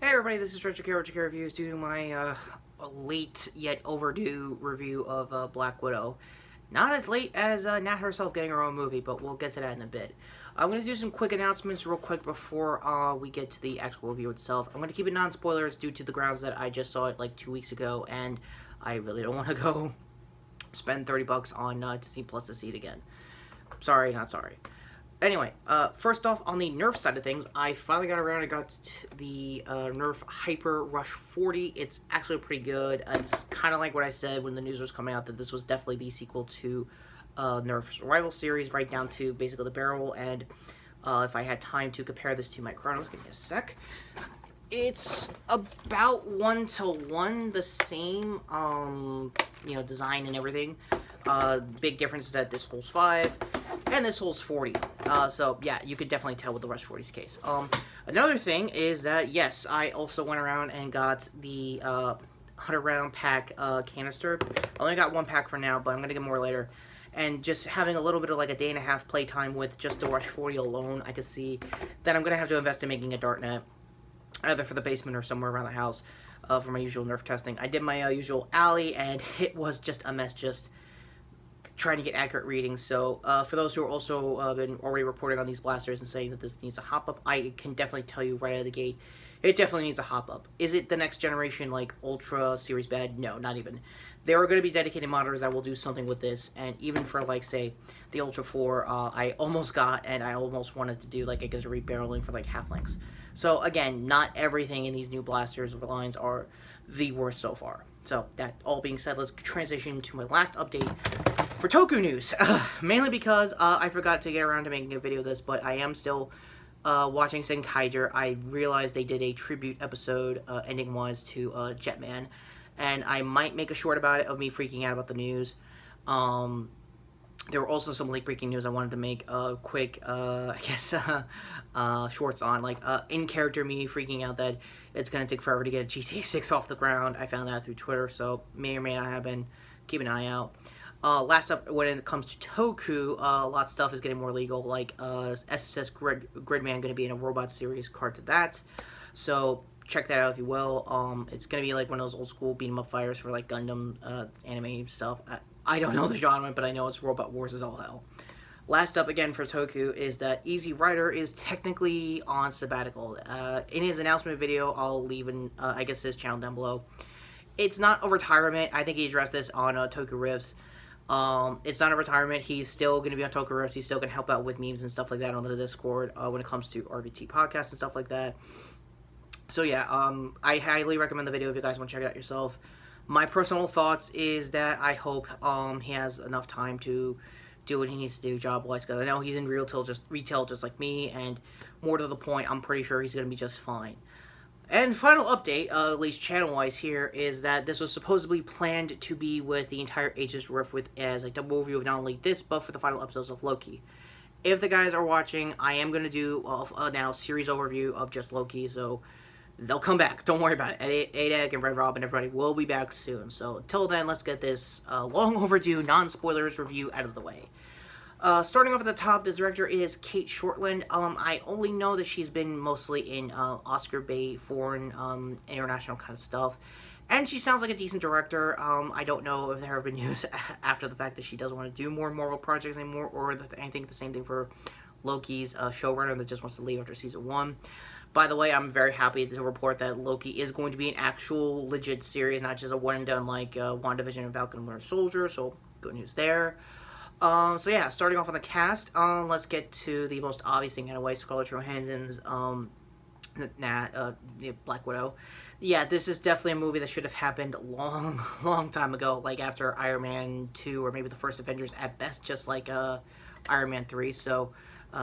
Hey everybody, this is Retrokid Reviews doing my late yet overdue review of Black Widow. Not as late as Nat herself getting her own movie, but we'll get to that in a bit. I'm going to do some quick announcements real quick before we get to the actual review itself. I'm going to keep it non-spoilers due to the grounds that I just saw it like 2 weeks ago, and I really don't want to go spend $30 on Disney Plus to see it again. Sorry, not sorry. Anyway, first off, on the Nerf side of things, I finally got around and got the Nerf Hyper Rush 40. It's actually pretty good. It's kind of like what I said when the news was coming out, that this was definitely the sequel to Nerf's rival series, right down to basically the barrel. And if I had time to compare this to my Chronos, give me a sec. It's about 1-to-1 the same, design and everything. Big difference is that this holds 5, and this holds 40. So, yeah, you could definitely tell with the Rush 40's case. Another thing is that, yes, I also went around and got the 100-round pack canister. I only got one pack for now, but I'm going to get more later. And just having a little bit of like a day and a half playtime with just the Rush 40 alone, I could see that I'm going to have to invest in making a dart net, either for the basement or somewhere around the house, for my usual Nerf testing. I did my usual alley, and it was just a mess, just trying to get accurate readings. So for those who are also been already reporting on these blasters and saying that this needs a hop up, I can definitely tell you right out of the gate, it definitely needs a hop up. Is it the next generation like Ultra Series bad? No, not even. There are going to be dedicated monitors that will do something with this, and even for like say the Ultra 4, I almost got, and I almost wanted to do like I guess a rebarreling for like half lengths. So again, not everything in these new blasters or lines are the worst so far. So that all being said, let's transition to my last update for Toku news. Mainly because I forgot to get around to making a video of this, but I am still watching Senkaiger. I realized they did a tribute episode, ending-wise, to Jetman, and I might make a short about it of me freaking out about the news. There were also some late breaking news I wanted to make quick, shorts on, like in character me freaking out that it's going to take forever to get a GTA 6 off the ground. I found that through Twitter, so may or may not happen. Keep an eye out. Last up, when it comes to Toku, a lot of stuff is getting more legal, like SSS Gridman going to be in a robot series card to that. So check that out if you will. It's going to be like one of those old school beat 'em up fighters for like Gundam anime stuff. I don't know the genre, but I know it's Robot Wars as all hell. Last up again for Toku is that Easy Rider is technically on sabbatical. In his announcement video, I'll leave I guess his channel down below. It's not a retirement. I think he addressed this on Toku Riffs. It's not a retirement. He's still going to be on Toku Riffs. He's still going to help out with memes and stuff like that on the Discord when it comes to RVT podcasts and stuff like that. So yeah, I highly recommend the video if you guys want to check it out yourself. My personal thoughts is that I hope he has enough time to do what he needs to do job-wise, because I know he's in retail just like me, and more to the point, I'm pretty sure he's going to be just fine. And final update, at least channel-wise here, is that this was supposedly planned to be with the entire Aegis Rift with as a double review of not only this, but for the final episodes of Loki. If the guys are watching, I am going to do now series overview of just Loki, so they'll come back. Don't worry about it. ADEC and Red Robin, everybody will be back soon. So until then, let's get this long overdue non-spoilers review out of the way. Starting off at the top, the director is Kate Shortland. I only know that she's been mostly in Oscar bait, foreign, international kind of stuff. And she sounds like a decent director. I don't know if there have been news after the fact that she doesn't want to do more Marvel projects anymore, or that I think the same thing for Loki's showrunner that just wants to leave after season 1. By the way, I'm very happy to report that Loki is going to be an actual legit series, not just a one and done like WandaVision and Falcon and Winter Soldier, so good news there. So yeah, starting off on the cast, let's get to the most obvious thing in a way, Scarlett Johansson's Black Widow. Yeah, this is definitely a movie that should have happened long time ago, like after Iron Man 2 or maybe the first Avengers at best, just like Iron Man 3, so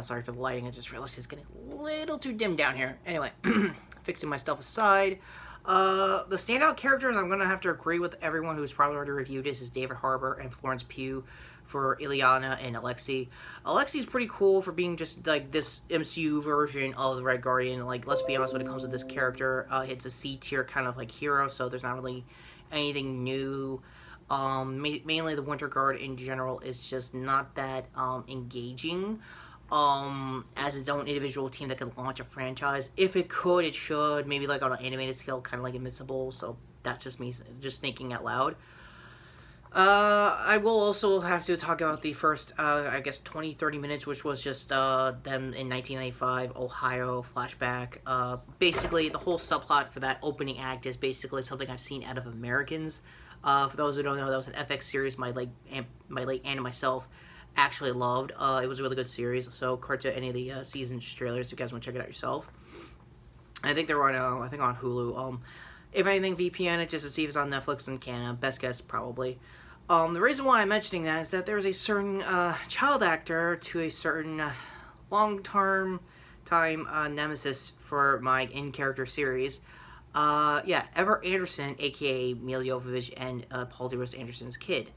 sorry for the lighting, I just realized it's getting a little too dim down here. Anyway, fixing my stuff aside. The standout characters, I'm going to have to agree with everyone who's probably already reviewed this, is David Harbour and Florence Pugh for Illyana and Alexei. Alexei's pretty cool for being just like this MCU version of the Red Guardian. Like, let's be honest, when it comes to this character, it's a C-tier kind of like hero, so there's not really anything new. Mainly the Winter Guard in general is just not that engaging. as its own individual team that could launch a franchise. If it could, it should. Maybe like on an animated scale, kind of like Invincible. So that's just me just thinking out loud. I will also have to talk about the first, I guess, 20-30 minutes, which was just them in 1995, Ohio flashback. Basically, the whole subplot for that opening act is basically something I've seen out of Americans. For those who don't know, that was an FX series my late aunt and myself actually loved. It was a really good series, so credit to any of the season trailers if you guys want to check it out yourself. I think they're on, I think on Hulu. If anything, VPN it just to see if it's on Netflix in Canada. Best guess, probably. The reason why I'm mentioning that is that there's a certain child actor to a certain long-term time nemesis for my in-character series. Ever Anderson, a.k.a. Mila Jovovich, and Paul D. Anderson's kid.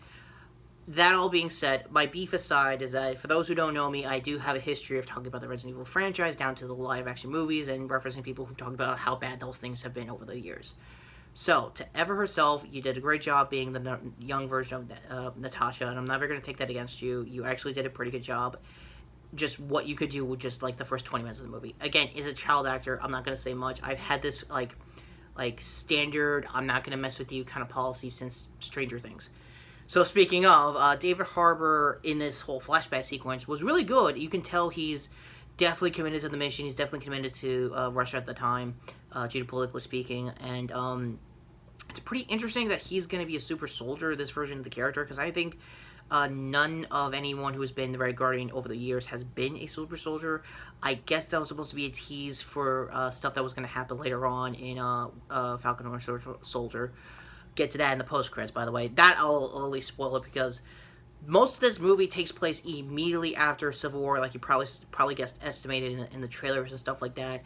That all being said, my beef aside is that, for those who don't know me, I do have a history of talking about the Resident Evil franchise down to the live-action movies and referencing people who've talked about how bad those things have been over the years. So, to Ever herself, you did a great job being the young version of Natasha, and I'm never going to take that against you. You actually did a pretty good job. Just what you could do with just, like, the first 20 minutes of the movie. Again, is a child actor. I'm not going to say much. I've had this, like standard, I'm not going to mess with you kind of policy since Stranger Things. So, speaking of, David Harbour in this whole flashback sequence was really good. You can tell he's definitely committed to the mission. He's definitely committed to Russia at the time, geopolitically speaking. And it's pretty interesting that he's going to be a super soldier, this version of the character, because I think none of anyone who has been the Red Guardian over the years has been a super soldier. I guess that was supposed to be a tease for stuff that was going to happen later on in Falcon and Winter Soldier. Get to that in the post-credits, by the way. That I'll at least spoil it, because most of this movie takes place immediately after Civil War, like you probably guessed, estimated in the trailers and stuff like that.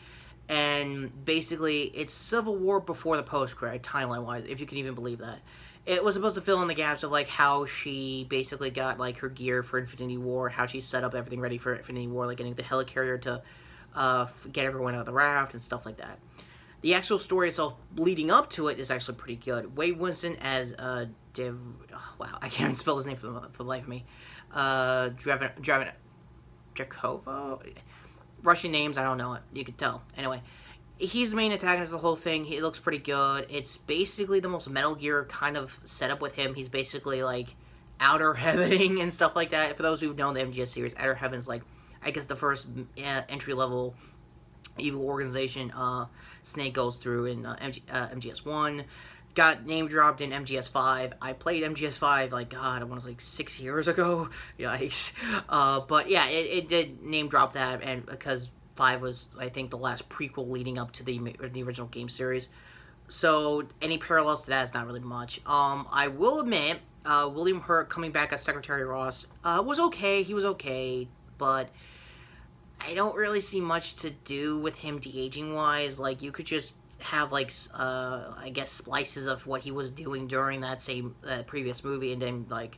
And basically, it's Civil War before the post-credit, timeline-wise, if you can even believe that. It was supposed to fill in the gaps of, like, how she basically got, like, her gear for Infinity War, how she set up everything ready for Infinity War, like getting the helicarrier to get everyone out of the raft and stuff like that. The actual story itself leading up to it is actually pretty good. Wade Winston as wow, I can't spell his name for the life of me. Jakova? Russian names, I don't know it. You could tell. Anyway, he's the main antagonist of the whole thing. He looks pretty good. It's basically the most Metal Gear kind of setup with him. He's basically like outer heavening and stuff like that. For those who know the MGS series, outer heaven's like, I guess, the first entry level evil organization Snake goes through in MGS1. Got name dropped in MGS5. I played MGS5 like, God, I want to say like 6 years ago. Yikes. But yeah, it did name drop that, and because 5 was, I think, the last prequel leading up to the original game series. So any parallels to that is not really much. I will admit, William Hurt coming back as Secretary Ross was okay. He was okay, but I don't really see much to do with him de-aging wise. Like, you could just have, like, I guess splices of what he was doing during that same previous movie, and then, like,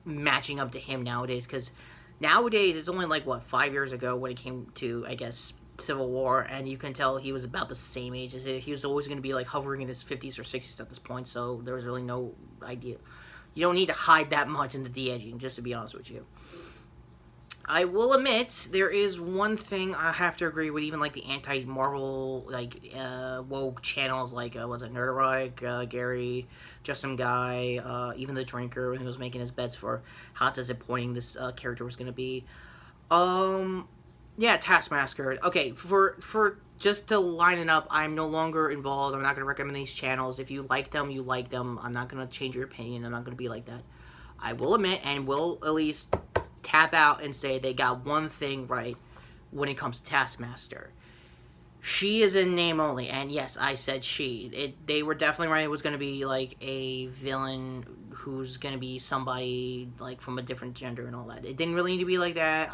matching up to him nowadays, because nowadays it's only, like, what, 5 years ago when it came to, I guess, Civil War, and you can tell he was about the same age as it. He was always going to be, like, hovering in his 50s or 60s at this point, so there was really no idea. You don't need to hide that much in the de-aging, just to be honest with you. I will admit, there is one thing I have to agree with, even, like, the anti-Marvel, like, woke channels, like, was it Nerderotic, Gary, Just Some Guy, even The Drinker, when he was making his bets for how disappointing this character was going to be. Yeah, Taskmaster. Okay, for just to line it up, I'm no longer involved. I'm not going to recommend these channels. If you like them, you like them. I'm not going to change your opinion. I'm not going to be like that. I will admit, and will at least tap out and say they got one thing right when it comes to Taskmaster. She is in name only, and yes, I said she. They were definitely right. It was going to be, like, a villain who's going to be somebody, like, from a different gender and all that. It didn't really need to be like that.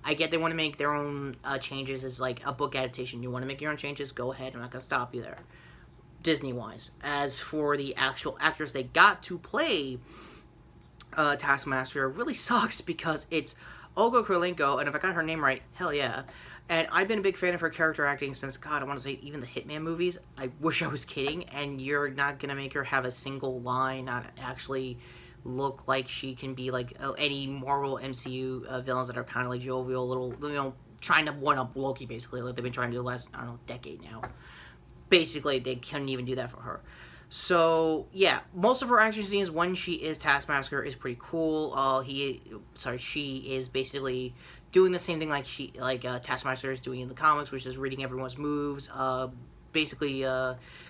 I get they want to make their own changes. It's like a book adaptation. You want to make your own changes, go ahead. I'm not going to stop you there, Disney-wise. As for the actual actors they got to play Taskmaster, really sucks because it's Olga Kurylenko, and if I got her name right, hell yeah. And I've been a big fan of her character acting since, God, I want to say even the Hitman movies. I wish I was kidding, and you're not going to make her have a single line, not actually look like she can be like any Marvel MCU villains that are kind of like jovial, little, trying to one up Loki basically, like they've been trying to do the last, I don't know, decade now. Basically, they couldn't even do that for her. So yeah, most of her action scenes when she is Taskmaster is pretty cool. She is basically doing the same thing like Taskmaster is doing in the comics, which is reading everyone's moves, basically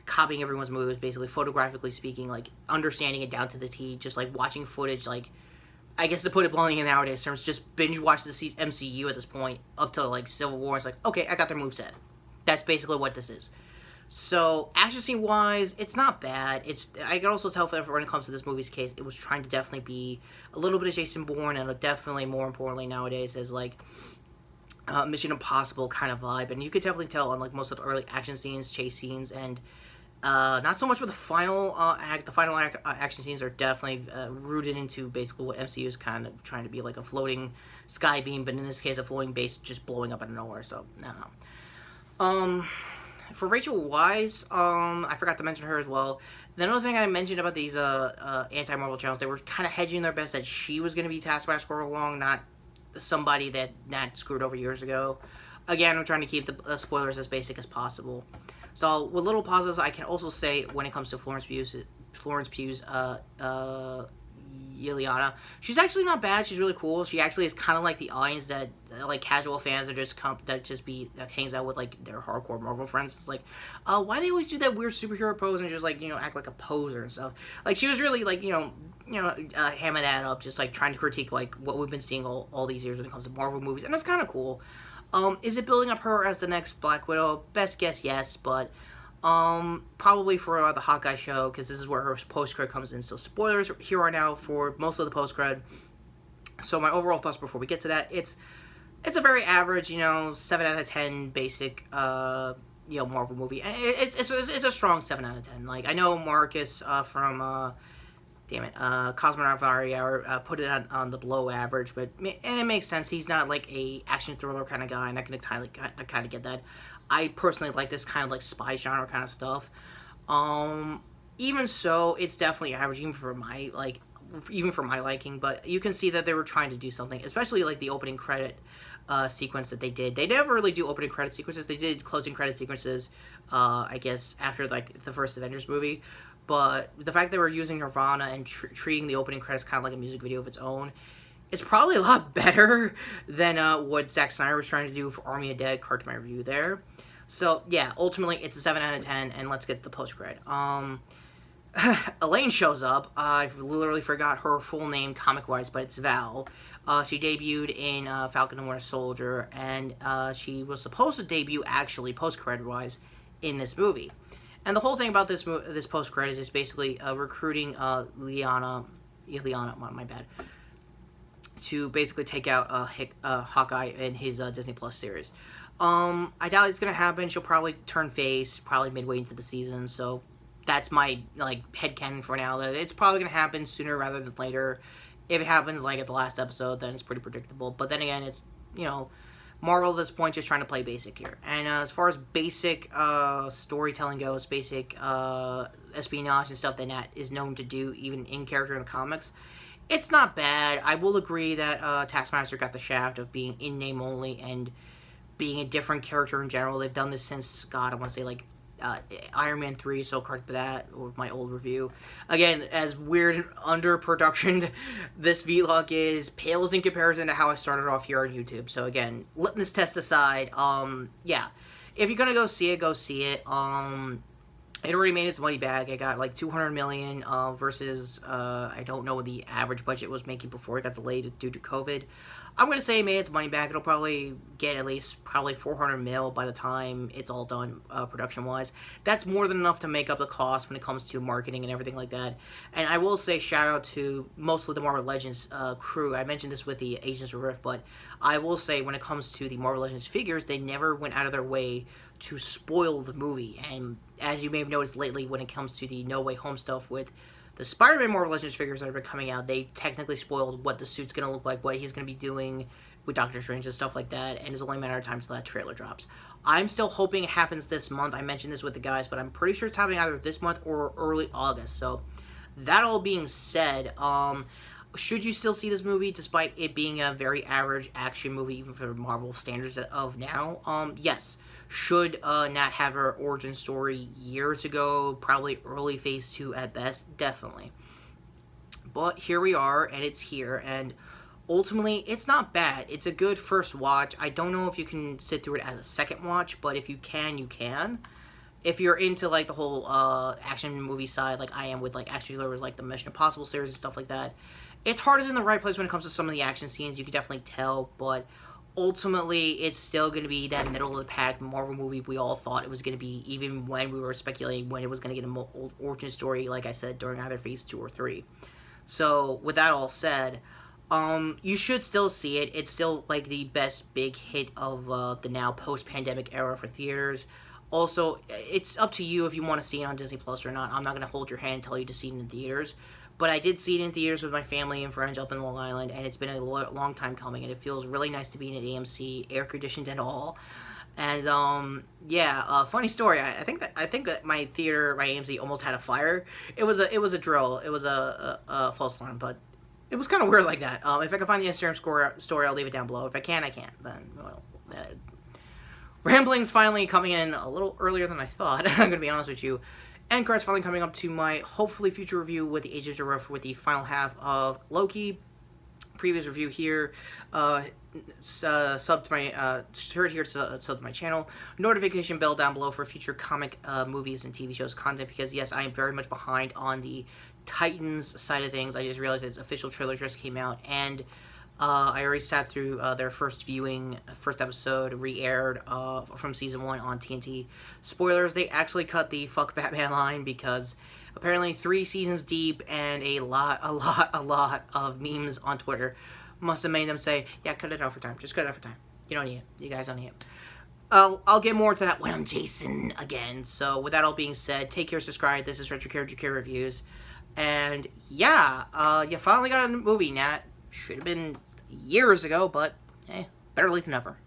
copying everyone's moves, basically photographically speaking, like understanding it down to the T, just like watching footage, like I guess to put it bluntly in nowadays terms, just binge watch the MCU at this point up to like Civil War. It's like, okay, I got their moveset. That's basically what this is. So action scene wise, it's not bad. I can also tell that when it comes to this movie's case, it was trying to definitely be a little bit of Jason Bourne, and definitely more importantly nowadays as like Mission Impossible kind of vibe. And you could definitely tell on like most of the early action scenes, chase scenes, and not so much with the final act. The final action scenes are definitely rooted into basically what MCU is kind of trying to be, like a floating sky beam, but in this case a floating base just blowing up out of nowhere. So I don't know. For Rachel Weisz, I forgot to mention her as well. The other thing I mentioned about these anti-Marvel channels, they were kind of hedging their bets that she was going to be Taskmaster all along, not somebody that Nat screwed over years ago. Again, I'm trying to keep the spoilers as basic as possible. So, with little pauses, I can also say when it comes to Florence Pugh's Ileana, she's actually not bad. She's really cool. She actually is kind of like the audience that like casual fans that hangs out with like their hardcore Marvel friends. It's like, why they always do that weird superhero pose and just like act like a poser and stuff. Like she was really like hamming that up, just like trying to critique like what we've been seeing all these years when it comes to Marvel movies, and that's kind of cool. Is it building up her as the next Black Widow? Best guess, yes, but probably for the Hawkeye show, because this is where her post-cred comes in. So spoilers here are now for most of the post-cred. So my overall thoughts before we get to that, it's a very average, 7 out of 10 basic, Marvel movie. It's a strong 7 out of 10. Like, I know Marcus from, Cosmonaut Variety Hour put it on the below average, and it makes sense. He's not like a action thriller kind of guy, and I can kind of get that. I personally like this kind of like spy genre kind of stuff. Even so, it's definitely average, even for my liking. But you can see that they were trying to do something, especially like the opening credit sequence that they did. They never really do opening credit sequences. They did closing credit sequences, I guess, after like the first Avengers movie. But the fact that we're using Nirvana and treating the opening credits kind of like a music video of its own is probably a lot better than what Zack Snyder was trying to do for Army of Dead. Card to my review there. So yeah, ultimately it's a 7 out of 10, and let's get the post cred. Elaine shows up. I literally forgot her full name comic wise, but it's Val. She debuted in Falcon and Winter Soldier, and she was supposed to debut actually post cred wise in this movie. And the whole thing about this post cred is just basically recruiting Ileana, my bad, to basically take out Hawkeye in his Disney Plus series. I doubt it's gonna happen. She'll probably turn face probably midway into the season, so that's my headcanon for now. That it's probably gonna happen sooner rather than later. If it happens like at the last episode, then it's pretty predictable. But then again, it's Marvel at this point just trying to play basic here. And as far as basic storytelling goes, basic espionage and stuff that Nat is known to do, even in character in the comics, it's not bad. I will agree that Taskmaster got the shaft of being in name only and being a different character in general. They've done this since, God, I want to say like Iron Man 3, so card to that, with my old review. Again, as weird and under-productioned this vlog is, pales in comparison to how I started off here on YouTube. So again, litmus test aside, yeah. If you're gonna go see it, go see it. It already made its money back. It got like $200 million versus, I don't know what the average budget was making before it got delayed due to COVID. I'm going to say it made its money back. It'll probably get at least probably $400 million by the time it's all done production-wise. That's more than enough to make up the cost when it comes to marketing and everything like that. And I will say shout out to mostly the Marvel Legends crew. I mentioned this with the Agents of Rift, but I will say when it comes to the Marvel Legends figures, they never went out of their way to spoil the movie. And as you may have noticed lately when it comes to the No Way Home stuff with the Spider-Man Marvel Legends figures that have been coming out, they technically spoiled what the suit's going to look like, what he's going to be doing with Doctor Strange and stuff like that, and it's only a matter of time until that trailer drops. I'm still hoping it happens this month. I mentioned this with the guys, but I'm pretty sure it's happening either this month or early August, so That all being said, should you still see this movie despite it being a very average action movie, even for Marvel standards of now? Yes. Should Nat have her origin story years ago, probably early Phase 2 at best? Definitely. But here we are, and it's here, and ultimately, it's not bad. It's a good first watch. I don't know if you can sit through it as a second watch, but if you can, you can. If you're into, like, the whole action movie side, like I am with, like, action thrillers, like the Mission Impossible series and stuff like that, its heart is in the right place when it comes to some of the action scenes. You can definitely tell, but ultimately, it's still going to be that middle-of-the-pack Marvel movie we all thought it was going to be, even when we were speculating when it was going to get an origin story, like I said, during either Phase 2 or 3. So, with that all said, you should still see it. It's still, like, the best big hit of the now post-pandemic era for theaters. Also, it's up to you if you want to see it on Disney Plus or not. I'm not going to hold your hand and tell you to see it in theaters. But I did see it in theaters with my family and friends up in Long Island, and it's been a long time coming, and it feels really nice to be in an AMC, air-conditioned and all. And, yeah, funny story, I think that my theater, my AMC, almost had a fire. It was a drill. It was a false alarm, but it was kind of weird like that. If I can find the Instagram story, I'll leave it down below. If I can't, I can't. Then, well, rambling's finally coming in a little earlier than I thought. I'm going to be honest with you. End cards finally coming up to my hopefully future review with the Agents of Rough with the final half of Loki. Previous review here. Sub to my sub to my channel. Notification bell down below for future comic movies and TV shows content, because yes, I am very much behind on the Titans side of things. I just realized its official trailer just came out, and I already sat through their first episode, re-aired from Season 1 on TNT. Spoilers, they actually cut the fuck Batman line, because apparently 3 seasons deep and a lot of memes on Twitter must have made them say, yeah, cut it out for time. Just cut it out for time. You don't need it. You guys don't need it. I'll get more to that when I'm Jason again. So with that all being said, take care, subscribe. This is Retrokid Reviews. And yeah, you finally got a movie, Nat. Should have been years ago, but better late than never.